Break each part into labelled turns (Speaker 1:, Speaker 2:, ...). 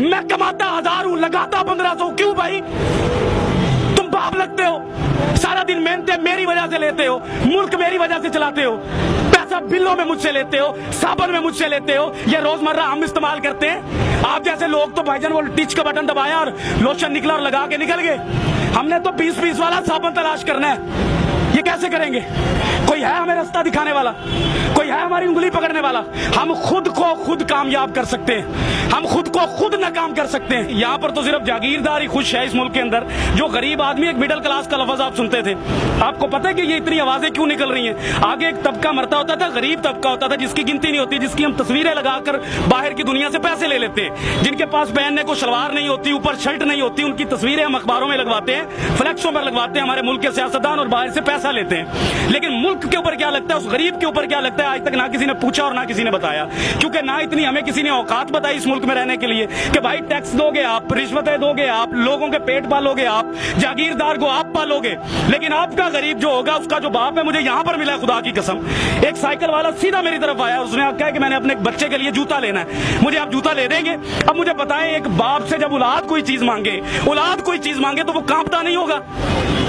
Speaker 1: मैं कमाता 1000 हूं, लगाता 1500। क्यों भाई? तुम बाप लगते हो, सारा दिन मेहनत मेरी वजह से लेते हो, मुल्क मेरी वजह से चलाते हो, पैसा बिलों में मुझसे लेते हो, साबुन में मुझसे लेते हो, ये रोजमर्रा हम इस्तेमाल करते हैं। आप जैसे लोग तो भाईजान वो टिच का बटन दबाया और लोशन निकला और लगा के निकल गए। हमने तो 20-20 वाला साबुन तलाश करना है। ये कैसे करेंगे? कोई है हमें रास्ता दिखाने वाला? कोई है हमारी उंगली पकड़ने वाला? हम खुद को खुद कामयाब कर सकते हैं, हम खुद को खुद नाकाम कर सकते हैं। यहाँ पर तो सिर्फ जागीरदार ही खुश है इस मुल्क के अंदर। जो गरीब आदमी, एक मिडिल क्लास का लफ्ज आप सुनते थे, आपको पता है कि ये इतनी आवाजें क्यों निकल रही हैं? आगे एक तबका मरता होता था, गरीब तबका होता था, जिसकी गिनती नहीं होती, जिसकी हम तस्वीरें लगाकर बाहर की दुनिया से पैसे ले लेते हैं, जिनके पास पहनने को शलवार नहीं होती, ऊपर शर्ट नहीं होती, उनकी तस्वीरें हम अखबारों में लगवाते हैं, फ्लैक्सों पर लगवाते हैं, हमारे मुल्क के सियासतदान, और बाहर से पैसा लेते हैं। लेकिन मुल्क के ऊपर क्या लगता है, उस गरीब के ऊपर क्या लगता है, आज तक ना किसी ने पूछा और ना किसी ने बताया। क्योंकि ना इतनी हमें किसी ने औकात बताई इस मुल्क में रहने के लिए कि भाई टैक्स दोगे आप, रिश्वतें दोगे आप, लोगों के पेट पालोगे आप, जागीरदार को आप पालोगे। लेकिन आपका गरीब जो होगा, उसका जो बाप है, मुझे यहाँ पर मिला खुदा की कसम, एक साइकिल वाला सीधा मेरी तरफ आया, उसने कहा कि मैंने अपने बच्चे के लिए जूता लेना है, मुझे आप जूता ले देंगे? अब मुझे बताएं, एक बाप से जब औलाद कोई चीज मांगे, औलाद कोई चीज मांगे, तो वो कांपता नहीं होगा?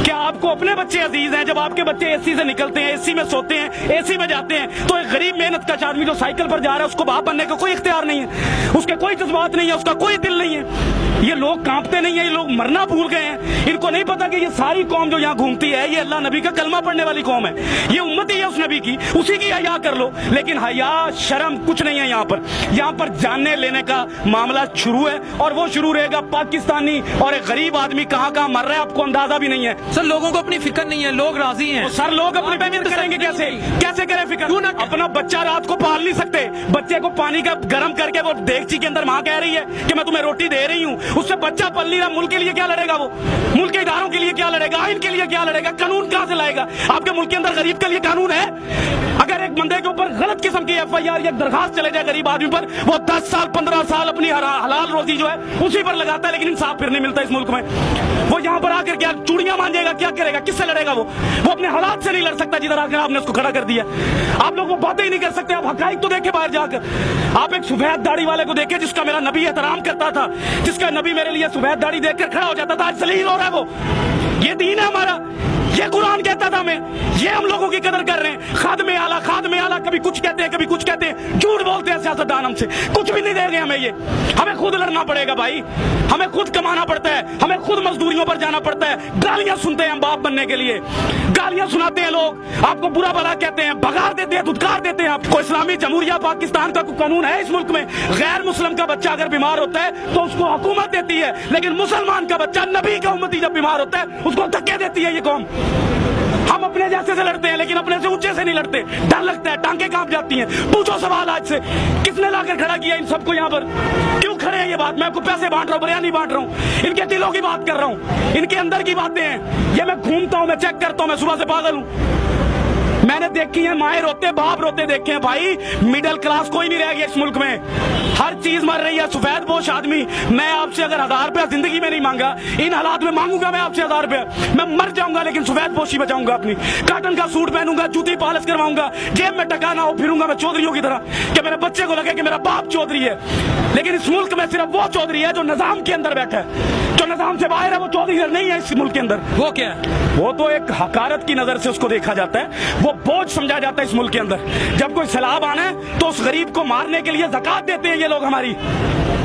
Speaker 1: क्या आपको अपने बच्चे अजीज हैं? जब आपके बच्चे एसी से निकलते हैं, एसी में सोते हैं, एसी में जाते हैं, तो एक गरीब मेहनत का आदमी जो साइकिल पर जा रहा है, उसको बाप बनने का कोई इख्तियार नहीं है, उसके कोई जज्बात नहीं है, उसका कोई दिल नहीं है। ये लोग कांपते नहीं है, ये लोग मरना भूल गए हैं। इनको नहीं पता कि ये सारी कौम जो यहाँ घूमती है, ये अल्लाह नबी का कलमा पढ़ने वाली कौम है, ये उम्मती है उस नबी की, उसी की हया कर लो। लेकिन हया शर्म कुछ नहीं है यहाँ पर। यहाँ पर जानने लेने का मामला शुरू है, और वो शुरू रहेगा। पाकिस्तानी और एक गरीब आदमी कहाँ कहाँ मर रहा है, आपको अंदाजा भी नहीं है।
Speaker 2: सर लोगों को अपनी फिक्र नहीं है, लोग राजी हैं।
Speaker 1: सर लोग अपनी पेमेंट करेंगे कैसे? कैसे करें फिक्र? अपना बच्चा रात को पाल नहीं सकते, बच्चे को पानी का गर्म करके वो देगची के अंदर माँ कह रही है कि मैं तुम्हें रोटी दे रही हूँ, उससे बच्चा पल नहीं रहा। मुल्क के लिए क्या लड़ेगा वो? मुल्क के इदारों के लिए क्या लड़ेगा? आइन के लिए क्या लड़ेगा? कानून कहाँ से लाएगा? आपके मुल्क के अंदर गरीब के लिए कानून है? अगर एक बंदे के ऊपर गलत किस्म की FIR या दरखास्त चले जाए गरीब आदमी पर, वो 10 साल 15 साल अपनी हलाल रोजी जो है उसी पर लगाता है, लेकिन इंसाफ फिर नहीं मिलता इस मुल्क में। वो यहाँ पर आकर क्या चूड़ियां मांगेगा? क्या करेगा? किससे लड़ेगा? वो अपने हालात से नहीं लड़ सकता जिधर आकर आपने उसको खड़ा कर दिया। आप लोग वो बातें ही नहीं कर सकते। आप हकाइक तो देखे बाहर जाकर। आप एक सफेद दाढ़ी वाले को देखे जिसका मेरा नबी एहतराम करता था, जिसका नबी मेरे लिए सफेद दाढ़ी देखकर खड़ा हो जाता था, आज जलील हो रहा है वो। ये दीन है हमारा, ये कुरान कहता था हमें, ये हम लोगों की कदर कर रहे हैं। खादमे आला कभी कुछ कहते हैं, कभी कुछ कहते हैं, झूठ बोलते हैं सियासतदान हमसे, कुछ भी नहीं देंगे हमें। ये हमें खुद लड़ना पड़ेगा भाई, हमें खुद कमाना पड़ता है, हमें खुद मजदूरियों पर जाना पड़ता है। गालियां सुनते हैं हम बाप बनने के लिए, गालियां सुनाते हैं लोग, आपको बुरा भला कहते हैं, भगार देते हैं, धुतकार देते हैं। आपको इस्लामी जमहूरिया पाकिस्तान का कानून है इस मुल्क में, गैर मुस्लिम का बच्चा अगर बीमार होता है तो उसको हुकूमत देती है, लेकिन मुसलमान का बच्चा, नबी का उम्मती जब बीमार होता है उसको धक्के देती है ये कौम। हम अपने जैसे से लड़ते हैं, लेकिन अपने से ऊंचे से नहीं लड़ते। डर लगता है, टांगे कांप जाती हैं। पूछो सवाल आज से, किसने लाकर खड़ा किया इन सबको यहाँ पर? क्यों खड़े हैं? ये बात मैं आपको पैसे बांट रहा हूँ, बयान नहीं बांट रहा हूँ, इनके दिलों की बात कर रहा हूँ, इनके अंदर की बातें हैं। ये मैं घूमता हूँ, मैं चेक करता हूँ, मैं सुबह से पागल हूँ। मैंने देखी है माए रोते, बाप रोते देखे हैं भाई। मिडिल क्लास कोई नहीं रह गया इस मुल्क में, हर चीज मर रही है। सफेद पोश आदमी, मैं आपसे अगर 1000 रुपया जिंदगी में नहीं मांगा, इन हालात में मांगूंगा मैं आपसे 1000 रुपया, मैं मर जाऊंगा, लेकिन सफेद पोशी बचाऊंगा अपनी। कॉटन का सूट पहनूंगा, जूती पॉलिश करवाऊंगा, जेब में टका ना हो, फिरूंगा मैं चौधरियों की तरह कि मेरे बच्चे को लगे कि मेरा बाप चौधरी है। लेकिन इस मुल्क में सिर्फ वो चौधरी है जो निजाम के अंदर बैठा है, जो निजाम से बाहर है वो चौधरी नहीं है इस मुल्क के अंदर।
Speaker 2: वो क्या है?
Speaker 1: वो तो एक हकारत की नजर से उसको देखा जाता है, वो बोझ समझा जाता है इस मुल्क के अंदर। जब कोई सैलाब आना है तो उस गरीब को मारने के लिए ज़कात देते हैं ये लोग हमारी।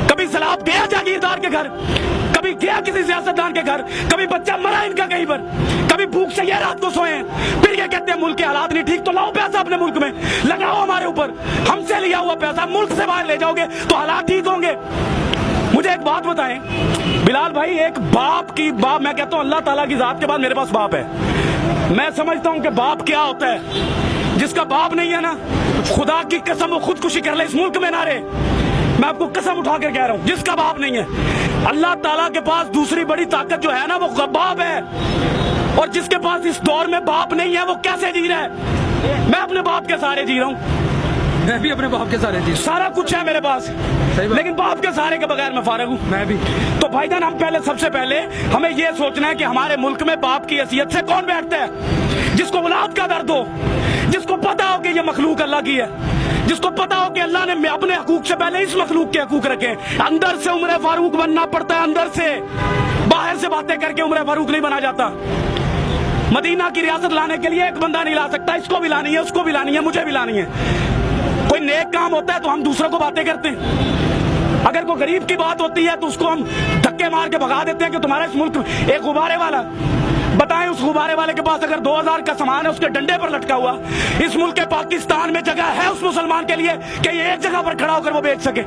Speaker 1: कभी सैलाब गया जागीरदार के घर, कभी गया किसी सियासतदान के घर, कभी बच्चा मरा इनका कहीं पर, कभी भूख से ये रात को सोए, फिर ये कहते हैं मुल्क के हालात नहीं ठीक, तो लाओ पैसा अपने मुल्क में लगाओ हमारे ऊपर। हमसे लिया हुआ पैसा मुल्क से बाहर ले जाओगे तो हालात ठीक होंगे। मुझे एक बात बताएं बिलाल भाई, एक बाप मैं कहता हूं अल्लाह ताला की जात के बाद मेरे पास बाप है। मैं समझता हूं कि बाप क्या होता है। जिसका बाप नहीं है ना, खुदा की कसम वो खुदकुशी कर ले इस मुल्क में ना रहे। मैं आपको कसम उठा कर कह रहा हूं, जिसका बाप नहीं है, अल्लाह ताला के पास दूसरी बड़ी ताकत जो है ना वो बाप है। और जिसके पास इस दौर में बाप नहीं है वो कैसे जी रहा है? मैं अपने बाप के सहारे जी रहा हूं।
Speaker 2: मैं भी अपने बाप के सहारे थी।
Speaker 1: सारा कुछ है मेरे पास,
Speaker 2: सही बात।
Speaker 1: लेकिन बाप के सहारे के बगैर मैं फारिग हूँ।
Speaker 2: मैं भी।
Speaker 1: तो भाईजान हम पहले सबसे पहले हमें ये सोचना है कि हमारे मुल्क में बाप की हैसियत से कौन बैठता है, जिसको औलाद का दर्द हो, जिसको पता हो कि ये मखलूक अल्लाह की है, जिसको पता हो कि अल्लाह ने अपने हकूक से पहले इस मखलूक के हकूक रखे। अंदर से उम्र फारूक बनना पड़ता है, अंदर से, बाहर से बातें करके उम्र फारूक नहीं बना जाता। मदीना की रियासत लाने के लिए एक बंदा नहीं ला सकता, इसको भी लानी है, उसको भी लानी है, मुझे भी लानी है। कोई नेक काम होता है तो हम दूसरों को बातें करते हैं, अगर कोई गरीब की बात होती है तो उसको हम धक्के मार के भगा देते हैं कि तुम्हारा इस मुल्क एक गुब्बारे वाला। बताएं उस गुब्बारे वाले के पास अगर 2000 का सामान है उसके डंडे पर लटका हुआ, इस मुल्क के पाकिस्तान में जगह है उस मुसलमान के लिए कि ये एक जगह पर खड़ा होकर वो बेच सके?